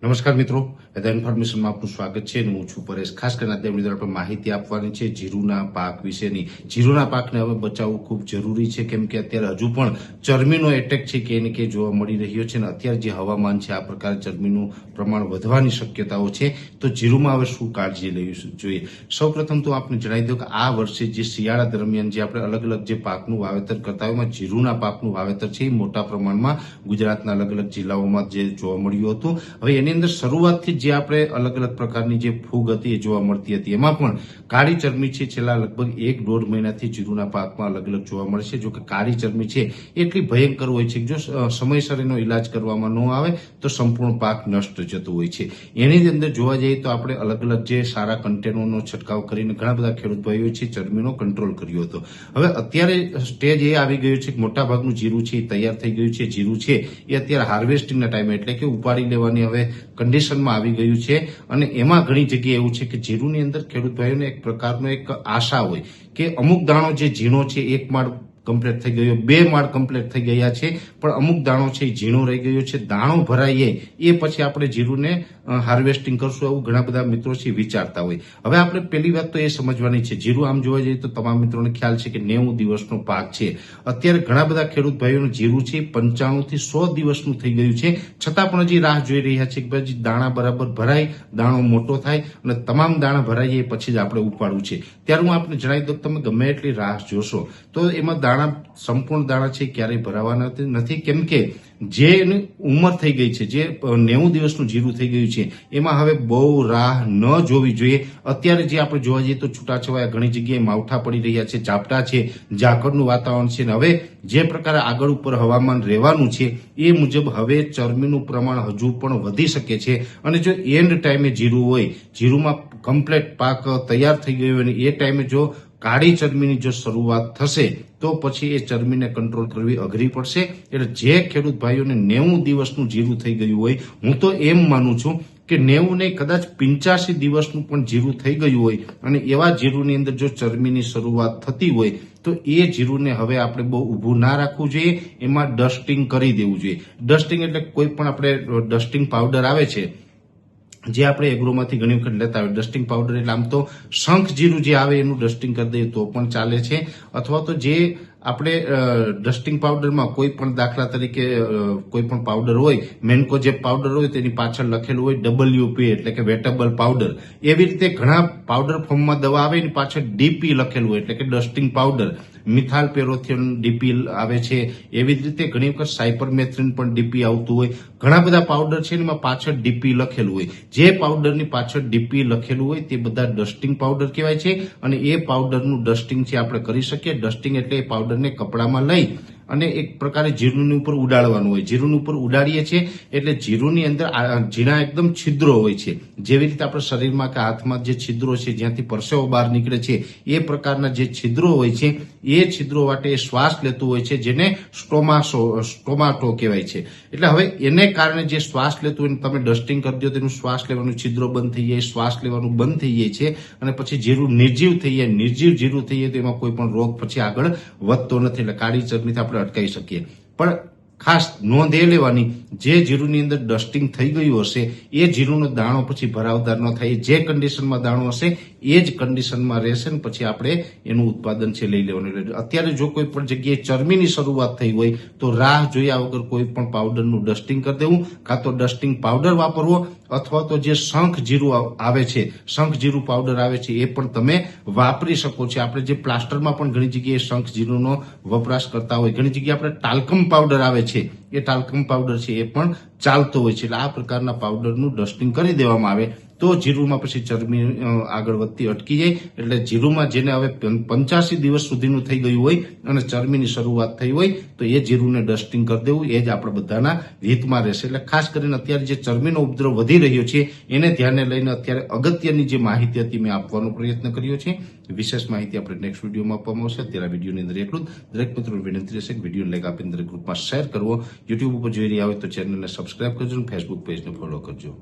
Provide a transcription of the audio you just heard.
નમસ્કાર મિત્રો, વેધર ઇન્ફોર્મેશનમાં આપનું સ્વાગત છે. હું છું પરેશ. ખાસ કરીને આજે મિત્રો આપણે માહિતી આપવાની છે જીરુના પાક વિશેની. જીરુના પાકને હવે બચાવવું ખૂબ જરૂરી છે, કેમ કે અત્યારે હજુ પણ ચરમીનો એટેક છે કે એને કે જોવા મળી રહ્યો છે. અને અત્યારે જે હવામાન છે આ પ્રકારે ચરમીનું પ્રમાણ વધવાની શક્યતાઓ છે. તો જીરુમાં હવે શું કાળજી લેવી જોઈએ? સૌપ્રથમ તો આપણે જણાવી દઉં કે આ વર્ષે જે શિયાળા દરમિયાન જે આપણે અલગ અલગ જે પાકનું વાવેતર કરતા હોય એમાં જીરુના પાકનું વાવેતર છે એ મોટા પ્રમાણમાં ગુજરાતના અલગ અલગ જિલ્લાઓમાં જે જોવા મળ્યું હતું. હવે એની અંદર શરૂઆતથી જે આપણે અલગ અલગ પ્રકારની જે ફૂગ હતી એ જોવા મળતી હતી. એમાં પણ કાળી ચરમી છે છેલ્લા લગભગ 1-1.5 મહિનાથી જીરુના પાકમાં અલગ અલગ જોવા મળે છે. જો કે કાળી ચરમી છે એટલી ભયંકર હોય છે કે જો સમયસર એનો ઈલાજ કરવામાં ન આવે તો સંપૂર્ણ પાક નષ્ટ જતો હોય છે. એની અંદર જોવા જઈએ તો આપણે અલગ અલગ જે સારા કન્ટેનરનો છંટકાવ કરીને ઘણા બધા ખેડૂત ભાઈઓ છે ચરમીનો કંટ્રોલ કર્યો હતો. હવે અત્યારે સ્ટેજ એ આવી ગયો છે કે મોટાભાગનું જીરું છે એ તૈયાર થઈ ગયું છે. જીરું છે એ અત્યારે હાર્વેસ્ટિંગના ટાઈમે એટલે કે ઉપાડી લેવાની હવે કન્ડિશનમાં આવી ગયું છે. અને એમાં ઘણી જગ્યાએ એવું છે કે જીરુની અંદર ખેડૂત ભાઈઓને એક પ્રકારનો એક આશા હોય કે અમુક દાણો જે ઝીણો છે એક માળ કમ્પ્લીટ થઈ ગયો, 2 માળ કમ્પ્લીટ થઈ ગયા છે, પણ અમુક દાણો છે એ ઝીણો રહી ગયો છે. દાણો ભરાઈએ એ પછી આપણે જીરુને હાર્વેસ્ટિંગ કરશું એવું ઘણા બધા મિત્રો છે વિચારતા હોય. હવે આપણે પહેલી વાત તો એ સમજવાની છે, જીરું આમ જોવા જઈએ તો તમામ મિત્રોને ખ્યાલ છે કે 90 દિવસનો પાક છે. અત્યારે ઘણા બધા ખેડૂત ભાઈઓનું જીરું છે 95 થી 100 દિવસનું થઈ ગયું છે, છતાં પણ હજી રાહ જોઈ રહ્યા છે કે ભાઈ દાણા બરાબર ભરાય, દાણો મોટો થાય અને તમામ દાણા ભરાય એ પછી જ આપણે ઉપાડવું છે. ત્યારે હું આપને જણાવી દઉં તમે ગમે એટલી રાહ જોશો તો એમાં સંપૂર્ણ દાણા છે ક્યારેય ભરાવાના નથી, કેમ કે જે એની ઉંમર થઈ ગઈ છે, જે 90 દિવસનું જીરું થઈ ગયું છે એમાં હવે બહુ રાહ ન જોવી જોઈએ. અત્યારે જે આપણે જોવા જઈએ તો છૂટાછવાયા ઘણી જગ્યાએ માવઠા પડી રહ્યા છે, ઝાપટા છે, ઝાકળનું વાતાવરણ છે. હવે જે પ્રકારે આગળ ઉપર હવામાન રહેવાનું છે એ મુજબ હવે ચરમીનું પ્રમાણ હજુ પણ વધી શકે છે. અને જો એન્ડ ટાઈમે જીરું હોય, જીરુમાં કમ્પ્લીટ પાક તૈયાર થઈ ગયો હોય અને એ ટાઈમે જો કાળી ચરમીની જો શરૂઆત થશે તો પછી એ ચરમીને કંટ્રોલ કરવી અઘરી પડશે. એટલે જે ખેડૂત ભાઈઓને 90 દિવસનું જીરું થઈ ગયું હોય, હું તો એમ માનું છું કે 90 નહીં કદાચ 85 દિવસનું પણ જીરું થઈ ગયું હોય અને એવા જીરુની અંદર જો ચરમીની શરૂઆત થતી હોય તો એ જીરુને હવે આપણે બહુ ઊભું ના રાખવું જોઈએ, એમાં ડસ્ટિંગ કરી દેવું જોઈએ. ડસ્ટિંગ એટલે કોઈ પણ આપણે ડસ્ટિંગ પાવડર આવે છે જે આપણે એગ્રોમાંથી ઘણી વખત લેતા હોય. ડસ્ટિંગ પાવડર એટલે આમ તો શંખ જીરું જે આવે એનું ડસ્ટિંગ કરી દઈએ તો પણ ચાલે છે, અથવા તો જે આપણે ડસ્ટિંગ પાવડરમાં કોઈ પણ દાખલા તરીકે કોઈ પણ પાવડર હોય, મેન્કો જે પાવડર હોય તેની પાછળ લખેલું હોય WP એટલે કે વેટેબલ પાવડર. એવી રીતે ઘણા પાવડર ફોર્મમાં દવા આવે એની પાછળ DP લખેલું હોય એટલે કે ડસ્ટિંગ પાવડર. મિથાલ પેરોથિયન DP આવે છે, એવી જ રીતે ઘણી વખત સાયપરમેથ્રિન પણ DP આવતું હોય. ઘણા બધા પાવડર છે એમાં પાછળ DP લખેલું હોય. જે પાવડરની પાછળ DP લખેલું હોય તે બધા ડસ્ટિંગ પાવડર કહેવાય છે અને એ પાવડરનું ડસ્ટિંગ છે આપણે કરી શકીએ. ડસ્ટિંગ એટલે એ પાવડરને કપડામાં લઈ અને એક પ્રકારે જીરુની ઉપર ઉડાડવાનું હોય. જીરુની ઉપર ઉડાડીએ છીએ એટલે જીરુની અંદર ઝીણા એકદમ છિદ્રો હોય છે. જેવી રીતે આપણા શરીરમાં કે હાથમાં જે છિદ્રો છે જ્યાંથી પરસેવો બહાર નીકળે છે એ પ્રકારના જે છિદ્રો હોય છે એ છિદ્રો વાટે એ શ્વાસ લેતું હોય છે, જેને સ્ટોમાટો કહેવાય છે. એટલે હવે એને કારણે જે શ્વાસ લેતું હોય તમે ડસ્ટિંગ કરી દો તેનું શ્વાસ લેવાનું છિદ્રો બંધ થઈ જાય, શ્વાસ લેવાનું બંધ થઈ જાય છે અને પછી જીરું નિર્જીવ થઈ જાય. નિર્જીવ જીરું થઈ જાય તો એમાં કોઈ પણ રોગ પછી આગળ વધતો નથી. એટલે કાળી ચરમીથી આપણે અટકાવી શકીએ. પણ ખાસ નોંધ એ લેવાની, જે જીરુની અંદર ડસ્ટિંગ થઈ ગયું હશે એ જીરુનો દાણો પછી ભરાવદાર ન થાય. જે કન્ડિશનમાં દાણો હશે એ જ કન્ડિશનમાં રહેશે ને પછી આપણે એનું ઉત્પાદન છે લઈ લેવાનું. અત્યારે જો કોઈ પણ જગ્યાએ ચરમીની શરૂઆત થઈ હોય તો રાહ જોયા વગર કોઈ પણ પાવડરનું ડસ્ટિંગ કરી દેવું, કાં તો ડસ્ટિંગ પાવડર વાપરવો અથવા તો જે શંખ જીરું આવે છે, શંખ જીરું પાવડર આવે છે એ પણ તમે વાપરી શકો છો. આપણે જે પ્લાસ્ટરમાં પણ ઘણી જગ્યાએ શંખ જીરુંનો વપરાશ કરતા હોય, ઘણી જગ્યાએ આપણે ટાલ્કમ પાવડર આવે છે એ ટાલ્કમ પાવડર છે એ પણ ચાલતો હોય છે. એટલે આ પ્રકારના પાવડરનું ડસ્ટિંગ કરી દેવામાં આવે તો જીરુમાં પછી ચરમી આગળ વધતી અટકી જાય. એટલે જીરુમાં જેને હવે 85 દિવસ સુધીનું થઈ ગયું હોય અને ચરમીની શરૂઆત થઈ હોય તો એ જીરુને ડસ્ટિંગ કરી દેવું એ જ આપણે બધાના હિતમાં રહેશે. એટલે ખાસ કરીને અત્યારે જે ચરમીનો ઉપદ્રવ વધી રહ્યો છે એને ધ્યાને લઈને અત્યારે અગત્યની જે માહિતી હતી મેં આપવાનો પ્રયત્ન કર્યો છે. વિશેષ માહિતી આપણે નેક્સ્ટ વિડીયોમાં આપવામાં આવશે. અત્યારે આ વિડીયોની અંદર એટલું જ. દરેક મિત્રોને વિનંતી રહેશે કે વિડીયો લાઈક આપીને દરેક ગ્રુપમાં શેર કરવો. યુટ્યુબ ઉપર જોઈ રહ્યા હોય તો ચેનલને સબસ્ક્રાઇબ કરજો અને ફેસબુક પેજને ફોલો કરજો.